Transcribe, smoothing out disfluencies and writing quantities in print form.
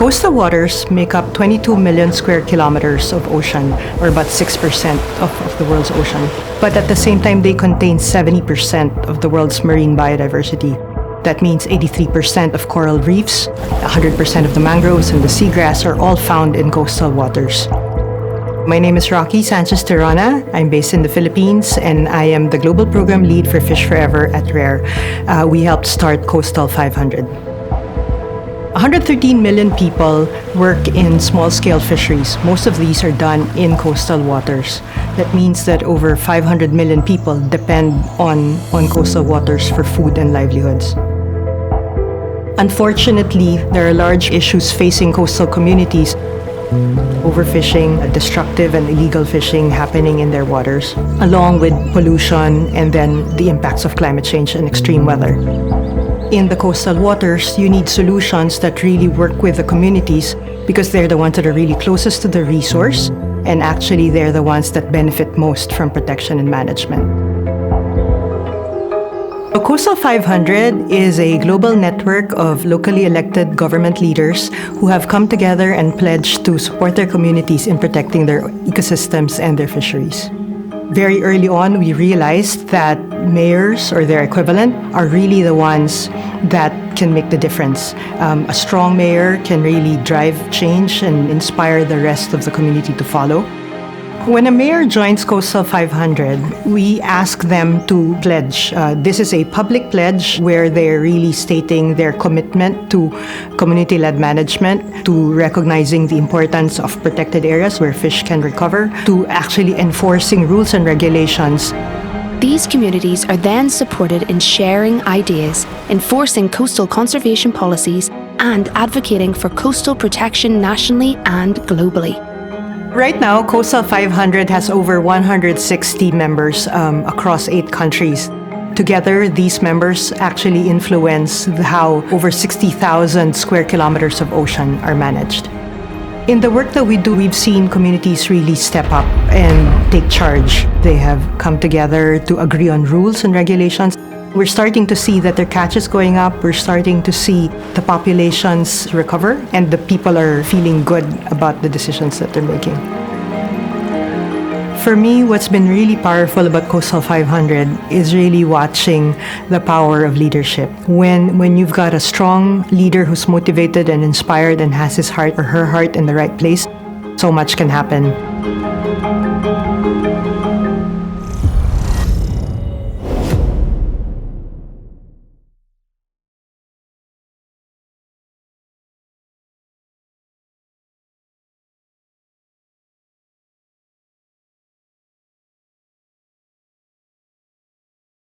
Coastal waters make up 22 million square kilometers of ocean, or about 6% of the world's ocean. But at the same time, they contain 70% of the world's marine biodiversity. That means 83% of coral reefs, 100% of the mangroves and the seagrass are all found in coastal waters. My name is Rocky Sanchez Tirona. I'm based in the Philippines, and I am the Global Program Lead for Fish Forever at RARE. We helped start Coastal 500. 113 million people work in small-scale fisheries. Most of these are done in coastal waters. That means that over 500 million people depend on coastal waters for food and livelihoods. Unfortunately, there are large issues facing coastal communities. Overfishing, destructive and illegal fishing happening in their waters, along with pollution and then the impacts of climate change and extreme weather. In the coastal waters, you need solutions that really work with the communities because they're the ones that are really closest to the resource, and actually they're the ones that benefit most from protection and management. Coastal 500 is a global network of locally elected government leaders who have come together and pledged to support their communities in protecting their ecosystems and their fisheries. Very early on, we realized that mayors or their equivalent are really the ones that can make the difference. A strong mayor can really drive change and inspire the rest of the community to follow. When a mayor joins Coastal 500, we ask them to pledge. This is a public pledge where they're really stating their commitment to community-led management, to recognizing the importance of protected areas where fish can recover, to actually enforcing rules and regulations. These communities are then supported in sharing ideas, enforcing coastal conservation policies, and advocating for coastal protection nationally and globally. Right now, Coastal 500 has over 160 members across 8 countries. Together, these members actually influence how over 60,000 square kilometers of ocean are managed. In the work that we do, we've seen communities really step up and take charge. They have come together to agree on rules and regulations. We're starting to see that their catch is going up. We're starting to see the populations recover, and the people are feeling good about the decisions that they're making. For me, what's been really powerful about Coastal 500 is really watching the power of leadership. When you've got a strong leader who's motivated and inspired and has his heart or her heart in the right place, so much can happen.